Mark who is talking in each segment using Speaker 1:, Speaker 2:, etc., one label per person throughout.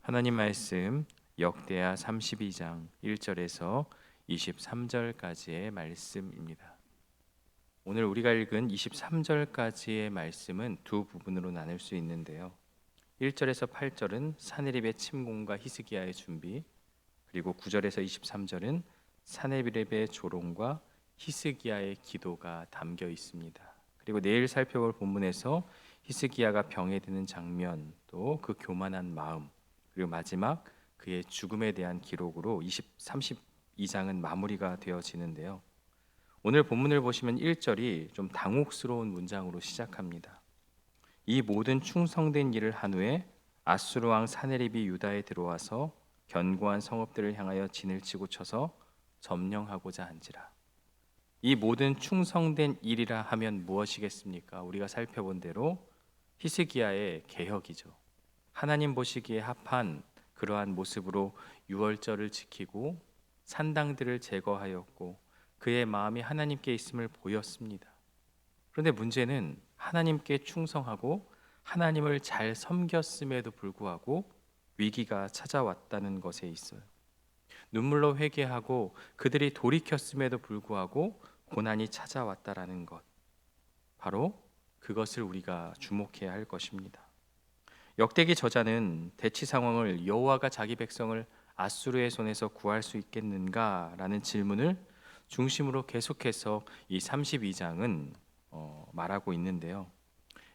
Speaker 1: 하나님 말씀 역대하 32장 1절에서 23절까지의 말씀입니다. 오늘 우리가 읽은 23절까지의 말씀은 두 부분으로 나눌 수 있는데요. 1절에서 8절은 사네립의 침공과 히스기야의 준비, 그리고 9절에서 23절은 사네립의 조롱과 히스기야의 기도가 담겨 있습니다. 그리고 내일 살펴볼 본문에서 히스기야가 병에 드는 장면, 또 그 교만한 마음, 그리고 마지막 그의 죽음에 대한 기록으로 32장은 마무리가 되어지는데요. 오늘 본문을 보시면 1절이 좀 당혹스러운 문장으로 시작합니다. 이 모든 충성된 일을 한 후에 아수르 왕 사네립이 유다에 들어와서 견고한 성읍들을 향하여 진을 치고 쳐서 점령하고자 한지라. 이 모든 충성된 일이라 하면 무엇이겠습니까? 우리가 살펴본 대로 히스기야의 개혁이죠. 하나님 보시기에 합한 그러한 모습으로 유월절을 지키고 산당들을 제거하였고 그의 마음이 하나님께 있음을 보였습니다. 그런데 문제는 하나님께 충성하고 하나님을 잘 섬겼음에도 불구하고 위기가 찾아왔다는 것에 있어요. 눈물로 회개하고 그들이 돌이켰음에도 불구하고 고난이 찾아왔다라는 것, 바로 그것을 우리가 주목해야 할 것입니다. 역대기 저자는 대치 상황을 여호와가 자기 백성을 아수르의 손에서 구할 수 있겠는가라는 질문을 중심으로 계속해서 이 32장은 말하고 있는데요.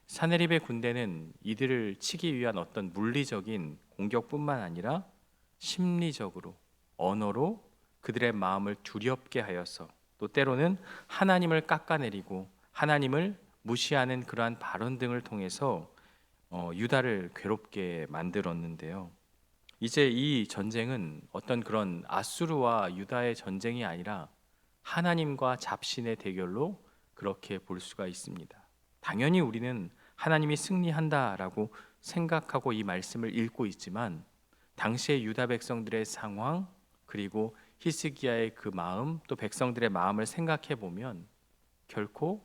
Speaker 1: 사네립의 군대는 이들을 치기 위한 어떤 물리적인 공격뿐만 아니라 심리적으로, 언어로 그들의 마음을 두렵게 하여서 또 때로는 하나님을 깎아내리고 하나님을 무시하는 그러한 발언 등을 통해서 유다를 괴롭게 만들었는데요. 이제 이 전쟁은 어떤 그런 아수르와 유다의 전쟁이 아니라 하나님과 잡신의 대결로 그렇게 볼 수가 있습니다. 당연히 우리는 하나님이 승리한다라고 생각하고 이 말씀을 읽고 있지만 당시의 유다 백성들의 상황, 그리고 히스기야의 그 마음, 또 백성들의 마음을 생각해 보면 결코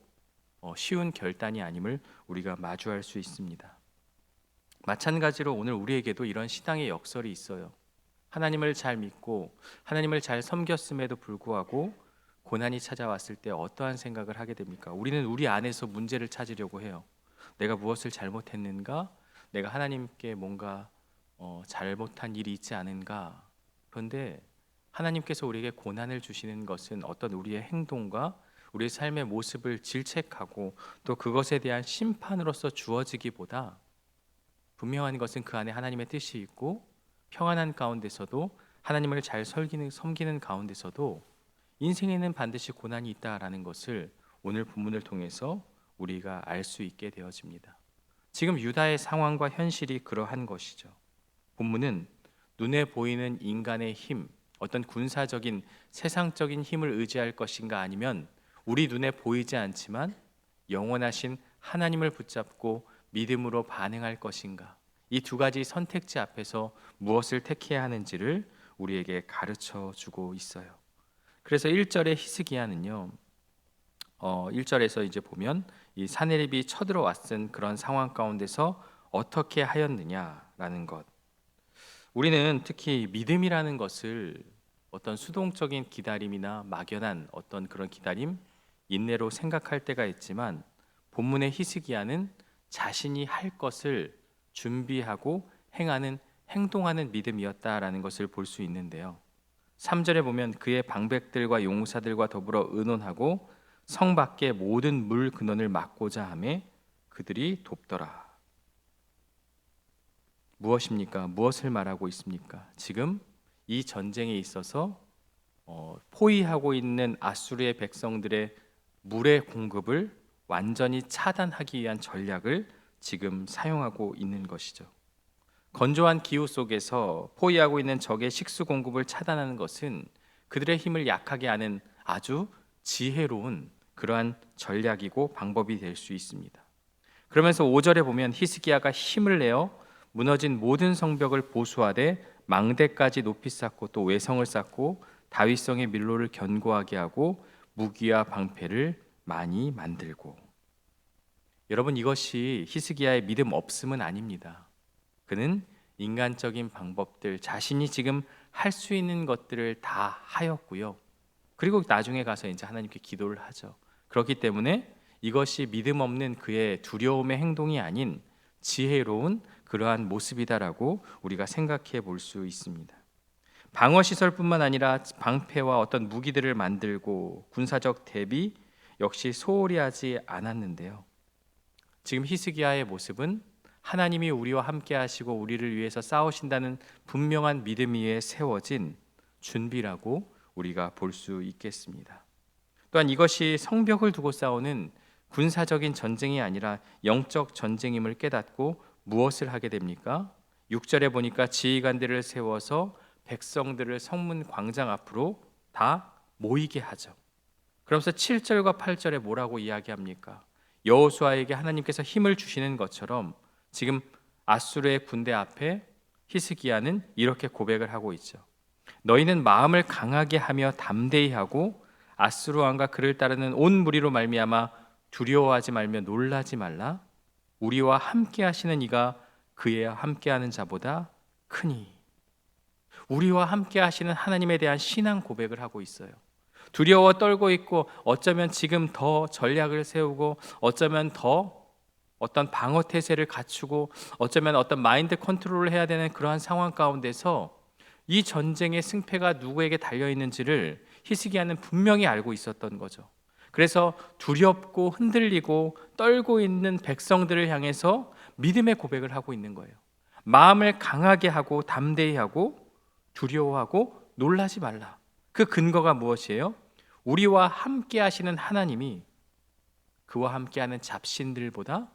Speaker 1: 쉬운 결단이 아님을 우리가 마주할 수 있습니다. 마찬가지로 오늘 우리에게도 이런 신앙의 역설이 있어요. 하나님을 잘 믿고 하나님을 잘 섬겼음에도 불구하고 고난이 찾아왔을 때 어떠한 생각을 하게 됩니까? 우리는 우리 안에서 문제를 찾으려고 해요. 내가 무엇을 잘못했는가? 내가 하나님께 뭔가 잘못한 일이 있지 않은가? 그런데 하나님께서 우리에게 고난을 주시는 것은 어떤 우리의 행동과 우리의 삶의 모습을 질책하고 또 그것에 대한 심판으로서 주어지기보다 분명한 것은 그 안에 하나님의 뜻이 있고 평안한 가운데서도 하나님을 잘 섬기는 가운데서도 인생에는 반드시 고난이 있다라는 것을 오늘 본문을 통해서 우리가 알 수 있게 되어집니다. 지금 유다의 상황과 현실이 그러한 것이죠. 본문은 눈에 보이는 인간의 힘, 어떤 군사적인 세상적인 힘을 의지할 것인가, 아니면 우리 눈에 보이지 않지만 영원하신 하나님을 붙잡고 믿음으로 반응할 것인가, 이 두 가지 선택지 앞에서 무엇을 택해야 하는지를 우리에게 가르쳐 주고 있어요. 그래서 1절의 히스기야는요, 1절에서 이제 보면 이 사네립이 쳐들어왔은 그런 상황 가운데서 어떻게 하였느냐라는 것. 우리는 특히 믿음이라는 것을 어떤 수동적인 기다림이나 막연한 어떤 그런 기다림, 인내로 생각할 때가 있지만 본문의 히스기야는 자신이 할 것을 준비하고 행동하는 믿음이었다라는 것을 볼 수 있는데요. 3절에 보면 그의 방백들과 용사들과 더불어 의논하고 성 밖의 모든 물 근원을 막고자 하매 그들이 돕더라. 무엇입니까? 무엇을 말하고 있습니까? 지금 이 전쟁에 있어서 포위하고 있는 아수르의 백성들의 물의 공급을 완전히 차단하기 위한 전략을 지금 사용하고 있는 것이죠. 건조한 기후 속에서 포위하고 있는 적의 식수 공급을 차단하는 것은 그들의 힘을 약하게 하는 아주 지혜로운 그러한 전략이고 방법이 될 수 있습니다. 그러면서 5절에 보면 히스기야가 힘을 내어 무너진 모든 성벽을 보수하되 망대까지 높이 쌓고 또 외성을 쌓고 다윗성의 밀로를 견고하게 하고 무기와 방패를 많이 만들고. 여러분, 이것이 히스기야의 믿음 없음은 아닙니다. 그는 인간적인 방법들, 자신이 지금 할 수 있는 것들을 다 하였고요. 그리고 나중에 가서 이제 하나님께 기도를 하죠. 그렇기 때문에 이것이 믿음 없는 그의 두려움의 행동이 아닌 지혜로운 그러한 모습이다라고 우리가 생각해 볼 수 있습니다. 방어 시설뿐만 아니라 방패와 어떤 무기들을 만들고 군사적 대비 역시 소홀히 하지 않았는데요. 지금 히스기야의 모습은 하나님이 우리와 함께 하시고 우리를 위해서 싸우신다는 분명한 믿음 위에 세워진 준비라고 우리가 볼 수 있겠습니다. 또한 이것이 성벽을 두고 싸우는 군사적인 전쟁이 아니라 영적 전쟁임을 깨닫고 무엇을 하게 됩니까? 6절에 보니까 지휘관들을 세워서 백성들을 성문 광장 앞으로 다 모이게 하죠. 그러면서 7절과 8절에 뭐라고 이야기합니까? 여호수아에게 하나님께서 힘을 주시는 것처럼 지금 아수르의 군대 앞에 히스기야는 이렇게 고백을 하고 있죠. 너희는 마음을 강하게 하며 담대히 하고 아수르 왕과 그를 따르는 온 무리로 말미암아 두려워하지 말며 놀라지 말라. 우리와 함께 하시는 이가 그의 함께하는 자보다 크니. 우리와 함께 하시는 하나님에 대한 신앙 고백을 하고 있어요. 두려워 떨고 있고 어쩌면 지금 더 전략을 세우고 어쩌면 더 어떤 방어 태세를 갖추고 어쩌면 어떤 마인드 컨트롤을 해야 되는 그러한 상황 가운데서 이 전쟁의 승패가 누구에게 달려 있는지를 히스기야는 분명히 알고 있었던 거죠. 그래서 두렵고 흔들리고 떨고 있는 백성들을 향해서 믿음의 고백을 하고 있는 거예요. 마음을 강하게 하고 담대히 하고 두려워하고 놀라지 말라. 그 근거가 무엇이에요? 우리와 함께 하시는 하나님이 그와 함께하는 잡신들보다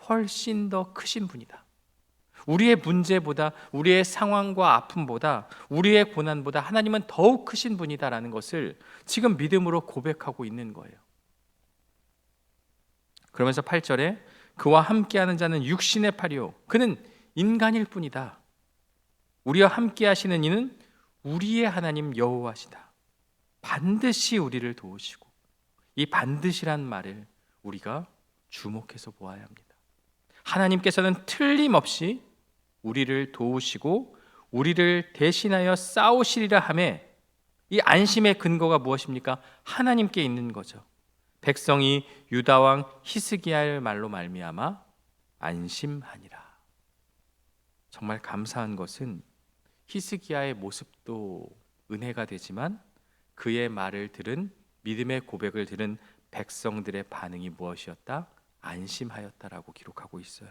Speaker 1: 훨씬 더 크신 분이다. 우리의 문제보다, 우리의 상황과 아픔보다, 우리의 고난보다 하나님은 더욱 크신 분이다라는 것을 지금 믿음으로 고백하고 있는 거예요. 그러면서 8절에 그와 함께하는 자는 육신의 팔이요 그는 인간일 뿐이다. 우리와 함께 하시는 이는 우리의 하나님 여호와시다. 반드시 우리를 도우시고, 이 반드시란 말을 우리가 주목해서 보아야 합니다. 하나님께서는 틀림없이 우리를 도우시고 우리를 대신하여 싸우시리라 하매, 이 안심의 근거가 무엇입니까? 하나님께 있는 거죠. 백성이 유다 왕 히스기야의 말로 말미암아 안심하니라. 정말 감사한 것은 히스기야의 모습도 은혜가 되지만 그의 말을 들은, 믿음의 고백을 들은 백성들의 반응이 무엇이었다? 안심하였다라고 기록하고 있어요.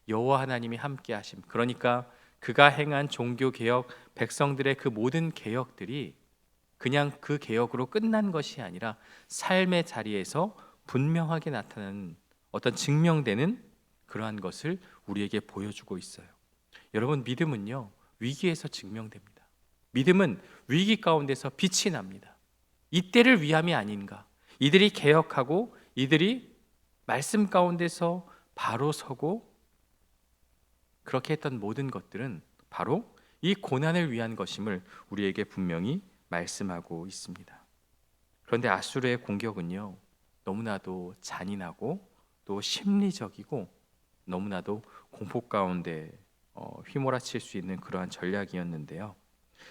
Speaker 1: 여호와 하나님이 함께 하심, 그러니까 그가 행한 종교 개혁, 백성들의 그 모든 개혁들이 그냥 그 개혁으로 끝난 것이 아니라 삶의 자리에서 분명하게 나타나는 어떤 증명되는 그러한 것을 우리에게 보여주고 있어요. 여러분, 믿음은요, 위기에서 증명됩니다. 믿음은 위기 가운데서 빛이 납니다. 이때를 위함이 아닌가. 이들이 개혁하고 이들이 말씀 가운데서 바로 서고 그렇게 했던 모든 것들은 바로 이 고난을 위한 것임을 우리에게 분명히 말씀하고 있습니다. 그런데 아수르의 공격은요, 너무나도 잔인하고 또 심리적이고 너무나도 공포 가운데 휘몰아칠 수 있는 그러한 전략이었는데요.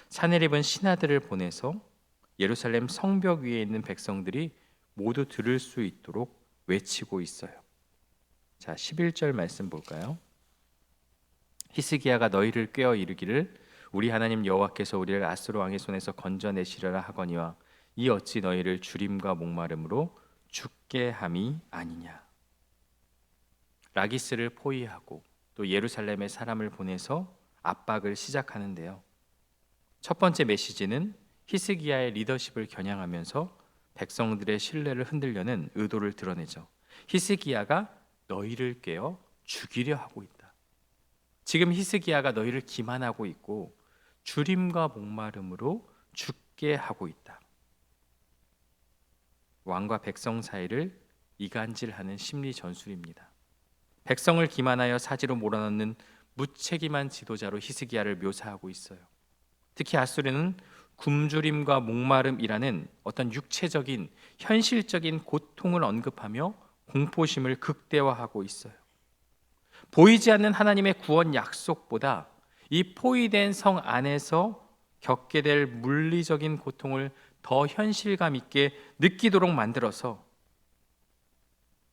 Speaker 1: 사네립은 신하들을 보내서 예루살렘 성벽 위에 있는 백성들이 모두 들을 수 있도록 외치고 있어요. 자, 11절 말씀 볼까요? 히스기야가 너희를 꾀어 이르기를 우리 하나님 여호와께서 우리를 아수르 왕의 손에서 건져내시려라 하거니와 이 어찌 너희를 주림과 목마름으로 죽게 함이 아니냐. 라기스를 포위하고 또 예루살렘에 사람을 보내서 압박을 시작하는데요. 첫 번째 메시지는 히스기야의 리더십을 겨냥하면서 백성들의 신뢰를 흔들려는 의도를 드러내죠. 히스기야가 너희를 깨어 죽이려 하고 있다. 지금 히스기야가 너희를 기만하고 있고 주림과 목마름으로 죽게 하고 있다. 왕과 백성 사이를 이간질하는 심리 전술입니다. 백성을 기만하여 사지로 몰아넣는 무책임한 지도자로 히스기야를 묘사하고 있어요. 특히 아수르는 굶주림과 목마름이라는 어떤 육체적인 현실적인 고통을 언급하며 공포심을 극대화하고 있어요. 보이지 않는 하나님의 구원 약속보다 이 포위된 성 안에서 겪게 될 물리적인 고통을 더 현실감 있게 느끼도록 만들어서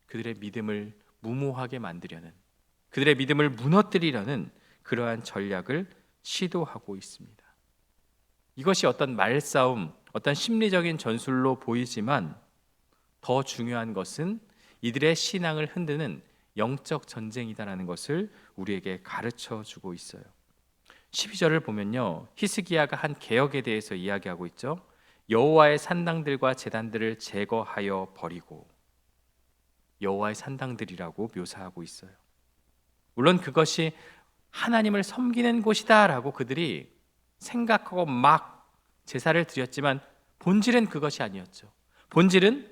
Speaker 1: 그들의 믿음을 무모하게 만들려는, 그들의 믿음을 무너뜨리려는 그러한 전략을 시도하고 있습니다. 이것이 어떤 말싸움, 어떤 심리적인 전술로 보이지만 더 중요한 것은 이들의 신앙을 흔드는 영적 전쟁이다라는 것을 우리에게 가르쳐 주고 있어요. 12절을 보면요, 히스기야가 한 개혁에 대해서 이야기하고 있죠. 여호와의 산당들과 제단들을 제거하여 버리고, 여호와의 산당들이라고 묘사하고 있어요. 물론 그것이 하나님을 섬기는 곳이다라고 그들이 생각하고 막 제사를 드렸지만 본질은 그것이 아니었죠. 본질은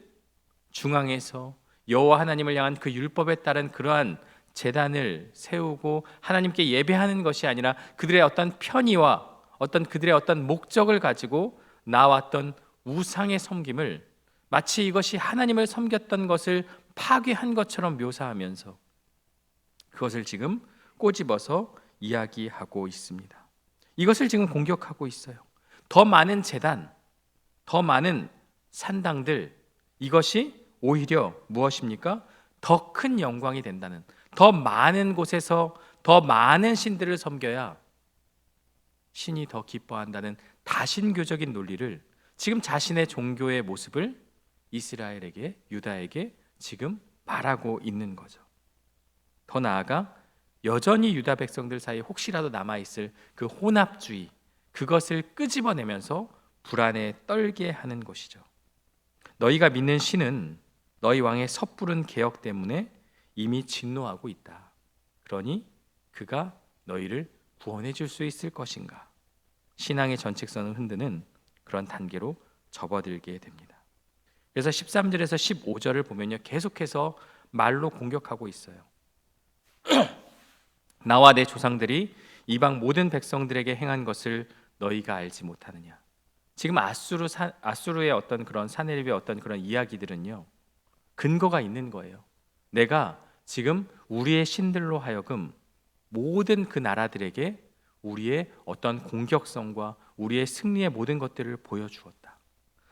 Speaker 1: 중앙에서 여호와 하나님을 향한 그 율법에 따른 그러한 제단을 세우고 하나님께 예배하는 것이 아니라 그들의 어떤 편의와 어떤 그들의 어떤 목적을 가지고 나왔던 우상의 섬김을 마치 이것이 하나님을 섬겼던 것을 파괴한 것처럼 묘사하면서 그것을 지금 꼬집어서 이야기하고 있습니다. 이것을 지금 공격하고 있어요. 더 많은 제단, 더 많은 산당들, 이것이 오히려 무엇입니까? 더 큰 영광이 된다는, 더 많은 곳에서 더 많은 신들을 섬겨야 신이 더 기뻐한다는 다신교적인 논리를 지금 자신의 종교의 모습을 이스라엘에게, 유다에게 지금 말하고 있는 거죠. 더 나아가 여전히 유다 백성들 사이에 혹시라도 남아있을 그 혼합주의, 그것을 끄집어내면서 불안에 떨게 하는 것이죠. 너희가 믿는 신은 너희 왕의 섣부른 개혁 때문에 이미 진노하고 있다. 그러니 그가 너희를 구원해 줄 수 있을 것인가? 신앙의 전칙선을 흔드는 그런 단계로 접어들게 됩니다. 그래서 13절에서 15절을 보면요, 계속해서 말로 공격하고 있어요. 나와 내 조상들이 이방 모든 백성들에게 행한 것을 너희가 알지 못하느냐. 지금 아수르의 어떤 그런 사내립의 어떤 그런 이야기들은요, 근거가 있는 거예요. 내가 지금 우리의 신들로 하여금 모든 그 나라들에게 우리의 어떤 공격성과 우리의 승리의 모든 것들을 보여주었다.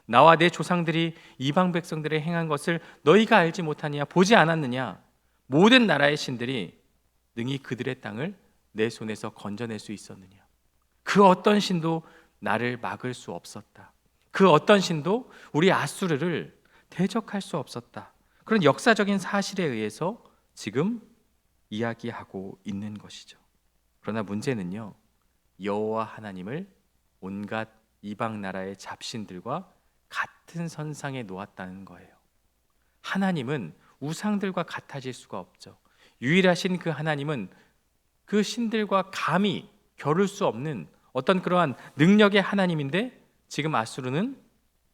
Speaker 1: 나와 내 조상들이 이방 백성들의 행한 것을 너희가 알지 못하느냐, 보지 않았느냐. 모든 나라의 신들이 능히 그들의 땅을 내 손에서 건져낼 수 있었느냐. 그 어떤 신도 나를 막을 수 없었다. 그 어떤 신도 우리 아수르를 대적할 수 없었다. 그런 역사적인 사실에 의해서 지금 이야기하고 있는 것이죠. 그러나 문제는요, 여호와 하나님을 온갖 이방 나라의 잡신들과 같은 선상에 놓았다는 거예요. 하나님은 우상들과 같아질 수가 없죠. 유일하신 그 하나님은 그 신들과 감히 겨룰 수 없는 어떤 그러한 능력의 하나님인데, 지금 아수르는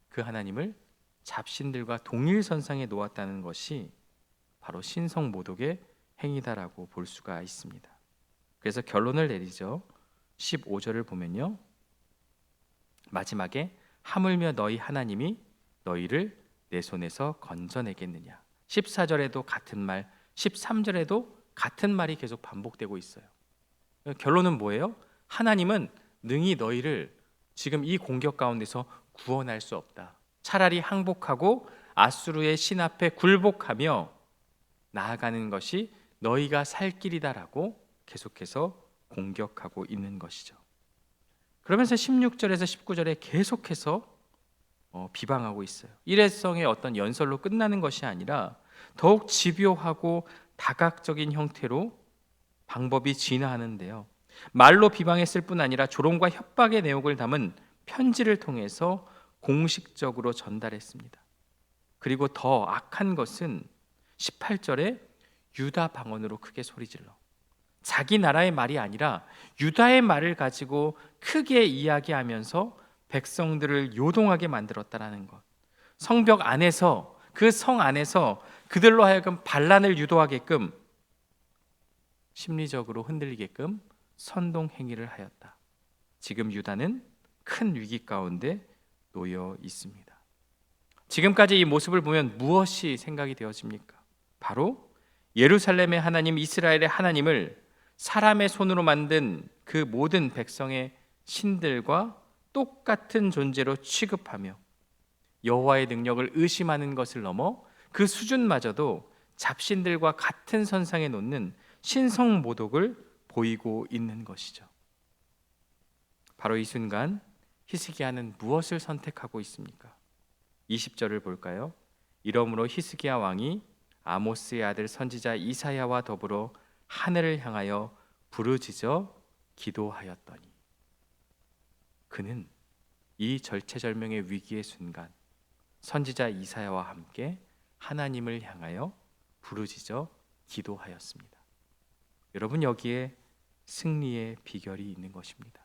Speaker 1: 그 하나님을 잡신들과 동일 선상에 놓았다는 것이 바로 신성 모독의 행위다라고 볼 수가 있습니다. 그래서 결론을 내리죠. 15절을 보면요, 마지막에 하물며 너희 하나님이 너희를 내 손에서 건져내겠느냐. 14절에도 같은 말, 13절에도 같은 말이 계속 반복되고 있어요. 결론은 뭐예요? 하나님은 능히 너희를 지금 이 공격 가운데서 구원할 수 없다. 차라리 항복하고 아수르의 신 앞에 굴복하며 나아가는 것이 너희가 살 길이다라고 계속해서 공격하고 있는 것이죠. 그러면서 16절에서 19절에 계속해서 비방하고 있어요. 일회성의 어떤 연설로 끝나는 것이 아니라 더욱 집요하고 다각적인 형태로 방법이 진화하는데요, 말로 비방했을 뿐 아니라 조롱과 협박의 내용을 담은 편지를 통해서 공식적으로 전달했습니다. 그리고 더 악한 것은 18절에 유다 방언으로 크게 소리질러, 자기 나라의 말이 아니라 유다의 말을 가지고 크게 이야기하면서 백성들을 요동하게 만들었다라는 것. 성벽 안에서, 그 성 안에서 그들로 하여금 반란을 유도하게끔, 심리적으로 흔들리게끔 선동 행위를 하였다. 지금 유다는 큰 위기 가운데 놓여 있습니다. 지금까지 이 모습을 보면 무엇이 생각이 되어집니까? 바로 예루살렘의 하나님, 이스라엘의 하나님을 사람의 손으로 만든 그 모든 백성의 신들과 똑같은 존재로 취급하며 여호와의 능력을 의심하는 것을 넘어 그 수준마저도 잡신들과 같은 선상에 놓는 신성 모독을 보이고 있는 것이죠. 바로 이 순간 히스기야는 무엇을 선택하고 있습니까? 20절을 볼까요? 이러므로 히스기야 왕이 아모스의 아들 선지자 이사야와 더불어 하늘을 향하여 부르짖어 기도하였더니, 그는 이 절체절명의 위기의 순간 선지자 이사야와 함께 하나님을 향하여 부르짖어 기도하였습니다. 여러분, 여기에 승리의 비결이 있는 것입니다.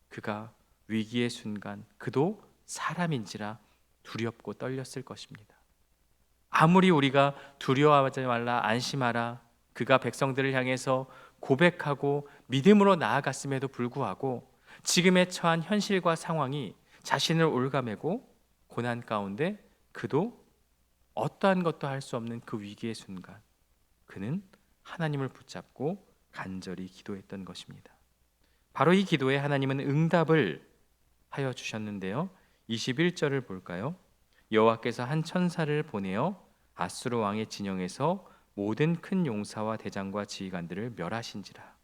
Speaker 1: 그가 위기의 순간 그도 사람인지라 두렵고 떨렸을 것입니다. 아무리 우리가 두려워하지 말라, 안심하라, 그가 백성들을 향해서 고백하고 믿음으로 나아갔음에도 불구하고 지금의 처한 현실과 상황이 자신을 올가매고 고난 가운데 그도 어떠한 것도 할 수 없는 그 위기의 순간 그는 하나님을 붙잡고 간절히 기도했던 것입니다. 바로 이 기도에 하나님은 응답을 하여 주셨는데요. 21절을 볼까요? 여호와께서 한 천사를 보내어 아수르 왕의 진영에서 모든 큰 용사와 대장과 지휘관들을 멸하신지라.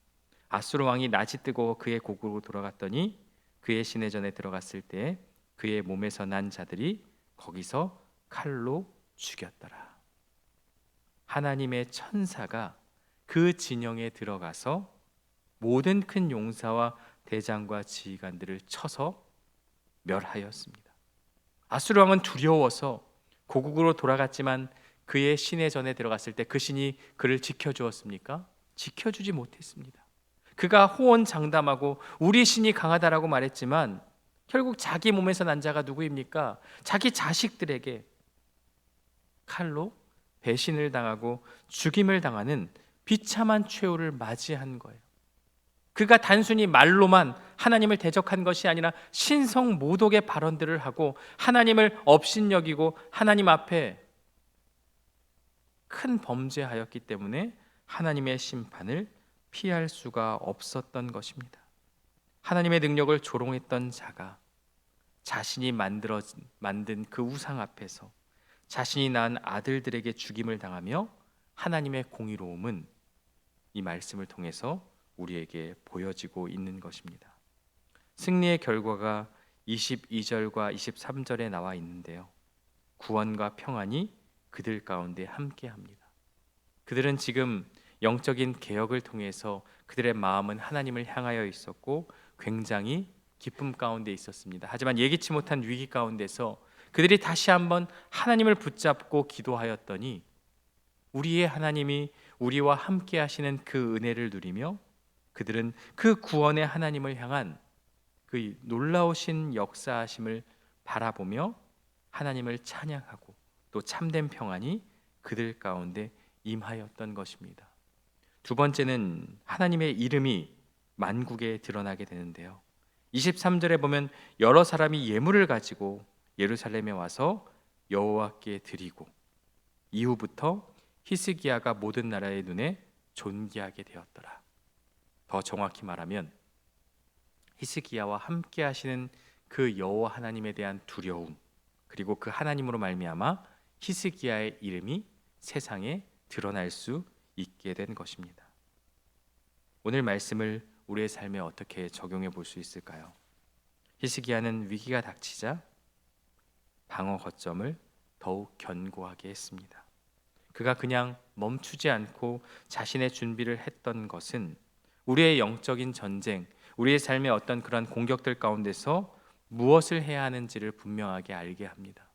Speaker 1: 아수르 왕이 낯이 뜨고 그의 고국으로 돌아갔더니 그의 시내전에 들어갔을 때 그의 몸에서 난 자들이 거기서 칼로 죽였더라. 하나님의 천사가 그 진영에 들어가서 모든 큰 용사와 대장과 지휘관들을 쳐서 멸하였습니다. 아수르 왕은 두려워서 고국으로 돌아갔지만 그의 신의 전에 들어갔을 때 그 신이 그를 지켜주었습니까? 지켜주지 못했습니다. 그가 호언장담하고 우리 신이 강하다라고 말했지만 결국 자기 몸에서 난 자가 누구입니까? 자기 자식들에게 칼로 배신을 당하고 죽임을 당하는 비참한 최후를 맞이한 거예요. 그가 단순히 말로만 하나님을 대적한 것이 아니라 신성 모독의 발언들을 하고 하나님을 업신여기고 하나님 앞에 큰 범죄하였기 때문에 하나님의 심판을 피할 수가 없었던 것입니다. 하나님의 능력을 조롱했던 자가 자신이 만든 그 우상 앞에서 자신이 낳은 아들들에게 죽임을 당하며 하나님의 공의로움은 이 말씀을 통해서 우리에게 보여지고 있는 것입니다. 승리의 결과가 22절과 23절에 나와 있는데요. 구원과 평안이 그들 가운데 함께합니다. 그들은 지금 영적인 개혁을 통해서 그들의 마음은 하나님을 향하여 있었고 굉장히 기쁨 가운데 있었습니다. 하지만 예기치 못한 위기 가운데서 그들이 다시 한번 하나님을 붙잡고 기도하였더니 우리의 하나님이 우리와 함께 하시는 그 은혜를 누리며 그들은 그 구원의 하나님을 향한 그 놀라우신 역사하심을 바라보며 하나님을 찬양하고 또 참된 평안이 그들 가운데 임하였던 것입니다. 두 번째는 하나님의 이름이 만국에 드러나게 되는데요. 23절에 보면 여러 사람이 예물을 가지고 예루살렘에 와서 여호와께 드리고 이후부터 히스기야가 모든 나라의 눈에 존귀하게 되었더라. 더 정확히 말하면 히스기야와 함께 하시는 그 여호와 하나님에 대한 두려움, 그리고 그 하나님으로 말미암아 히스기야의 이름이 세상에 드러날 수 있게 된 것입니다. 오늘 말씀을 우리의 삶에 어떻게 적용해 볼 수 있을까요? 히스기야는 위기가 닥치자 방어 거점을 더욱 견고하게 했습니다. 그가 그냥 멈추지 않고 자신의 준비를 했던 것은 우리의 영적인 전쟁, 우리의 삶의 어떤 그런 공격들 가운데서 무엇을 해야 하는지를 분명하게 알게 합니다.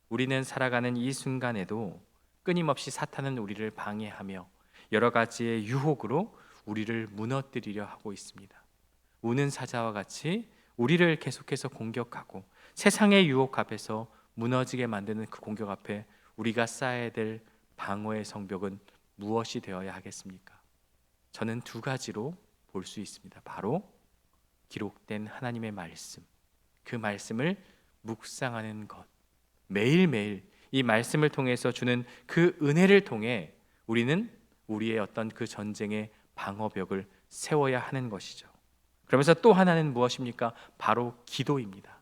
Speaker 1: 우리는 살아가는 이 순간에도 끊임없이 사탄은 우리를 방해하며 여러 가지의 유혹으로 우리를 무너뜨리려 하고 있습니다. 우는 사자와 같이 우리를 계속해서 공격하고 세상의 유혹 앞에서 무너지게 만드는 그 공격 앞에 우리가 쌓아야 될 방어의 성벽은 무엇이 되어야 하겠습니까? 저는 두 가지로 볼 수 있습니다. 바로 기록된 하나님의 말씀, 그 말씀을 묵상하는 것, 매일매일 이 말씀을 통해서 주는 그 은혜를 통해 우리는 우리의 어떤 그 전쟁의 방어벽을 세워야 하는 것이죠. 그러면서 또 하나는 무엇입니까? 바로 기도입니다.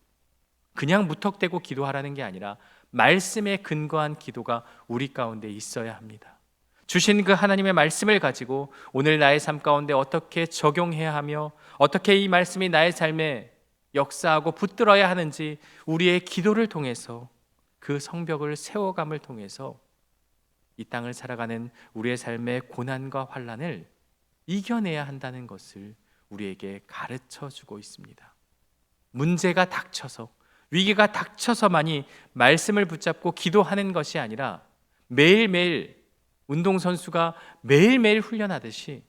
Speaker 1: 그냥 무턱대고 기도하라는 게 아니라 말씀에 근거한 기도가 우리 가운데 있어야 합니다. 주신 그 하나님의 말씀을 가지고 오늘 나의 삶 가운데 어떻게 적용해야 하며 어떻게 이 말씀이 나의 삶에 역사하고 붙들어야 하는지 우리의 기도를 통해서 그 성벽을 세워감을 통해서 이 땅을 살아가는 우리의 삶의 고난과 환난을 이겨내야 한다는 것을 우리에게 가르쳐 주고 있습니다. 문제가 닥쳐서, 위기가 닥쳐서만이 말씀을 붙잡고 기도하는 것이 아니라 매일매일 운동선수가 매일매일 훈련하듯이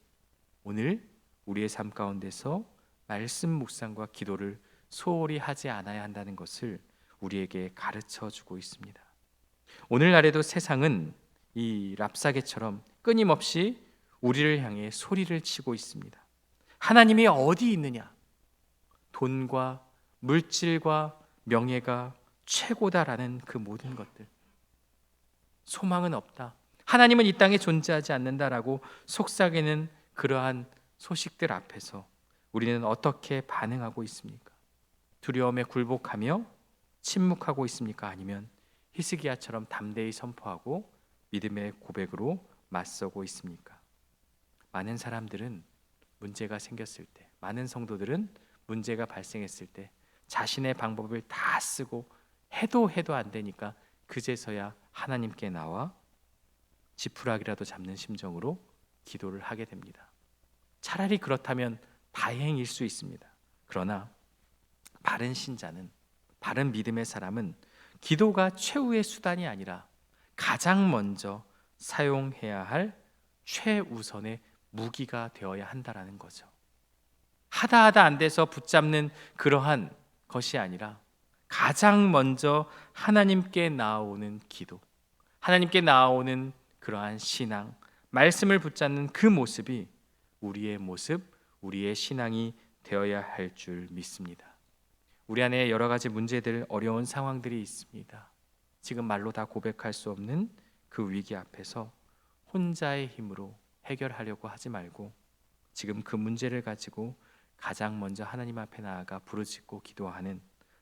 Speaker 1: 오늘 우리의 삶 가운데서 말씀 묵상과 기도를 소홀히 하지 않아야 한다는 것을 우리에게 가르쳐 주고 있습니다. 오늘날에도 세상은 이 랍사개처럼 끊임없이 우리를 향해 소리를 치고 있습니다. 하나님이 어디 있느냐? 돈과 물질과 명예가 최고다라는 그 모든 것들. 소망은 없다. 하나님은 이 땅에 존재하지 않는다라고 속삭이는 그러한 소식들 앞에서 우리는 어떻게 반응하고 있습니까? 두려움에 굴복하며 침묵하고 있습니까? 아니면 히스기야처럼 담대히 선포하고 믿음의 고백으로 맞서고 있습니까? 많은 사람들은 문제가 생겼을 때, 많은 성도들은 문제가 발생했을 때 자신의 방법을 다 쓰고 해도 안 되니까 그제서야 하나님께 나와 지푸라기라도 잡는 심정으로 기도를 하게 됩니다. 차라리 그렇다면 다행일 수 있습니다. 그러나 바른 신자는, 바른 믿음의 사람은 기도가 최후의 수단이 아니라 가장 먼저 사용해야 할 최우선의 무기가 되어야 한다라는 거죠. 하다 안 돼서 붙잡는 그러한 것이 아니라 가장 먼저 하나님께 나아오는 기도, 하나님께 나아오는 그러한 신앙, 말씀을 붙잡는 그 모습이 우리의 모습, 우리의 신앙이 되어야 할 줄 믿습니다. 우리 안에 여러 가지 문제들, 어려운 상황들이 있습니다. 지금 말로 다 고백할 수 없는 그 위기 앞에서 혼자의 힘으로 해결하려고 하지 말고 지금 그 문제를 가지고 가장 먼저 하나님 앞에 나아가 부르짖고 기도하는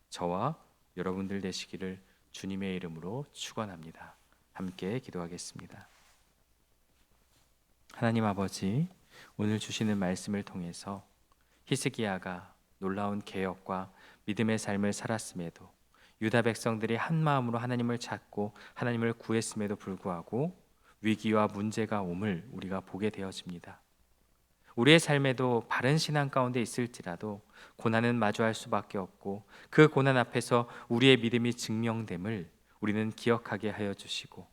Speaker 1: 저와 여러분들 되시기를 주님의 이름으로 축원합니다. 함께 기도하겠습니다. 하나님 아버지, 오늘 주시는 말씀을 통해서 히스기야가 놀라운 개혁과 믿음의 삶을 살았음에도 유다 백성들이 한 마음으로 하나님을 찾고 하나님을 구했음에도 불구하고 위기와 문제가 옴을 우리가 보게 되어집니다. 우리의 삶에도 바른 신앙 가운데 있을지라도 고난은 마주할 수밖에 없고 그 고난 앞에서 우리의 믿음이 증명됨을 우리는 기억하게 하여 주시고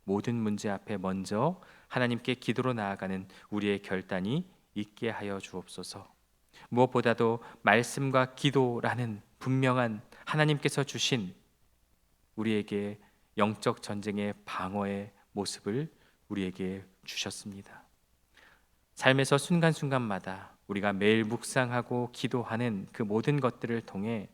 Speaker 1: 모든 문제 앞에 먼저 하나님께 기도로 나아가는 우리의 결단이 있게 하여 주옵소서. 무엇보다도 말씀과 기도라는 분명한 하나님께서 주신 우리에게 영적 전쟁의 방어의 모습을 우리에게 주셨습니다. 삶에서 순간순간마다 우리가 매일 묵상하고 기도하는 그 모든 것들을 통해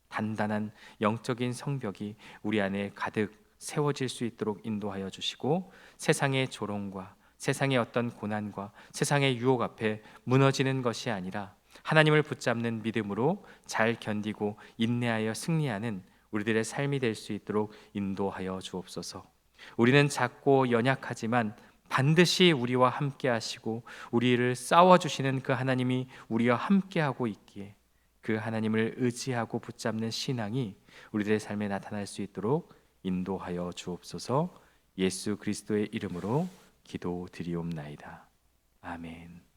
Speaker 1: 단단한 영적인 성벽이 우리 안에 가득 세워질 수 있도록 인도하여 주시고 세상의 조롱과 세상의 어떤 고난과 세상의 유혹 앞에 무너지는 것이 아니라 하나님을 붙잡는 믿음으로 잘 견디고 인내하여 승리하는 우리들의 삶이 될 수 있도록 인도하여 주옵소서. 우리는 작고 연약하지만 반드시 우리와 함께 하시고 우리를 싸워주시는 그 하나님이 우리와 함께하고 있기에 그 하나님을 의지하고 붙잡는 신앙이 우리들의 삶에 나타날 수 있도록 인도하여 주옵소서. 예수 그리스도의 이름으로 기도드리옵나이다. 아멘.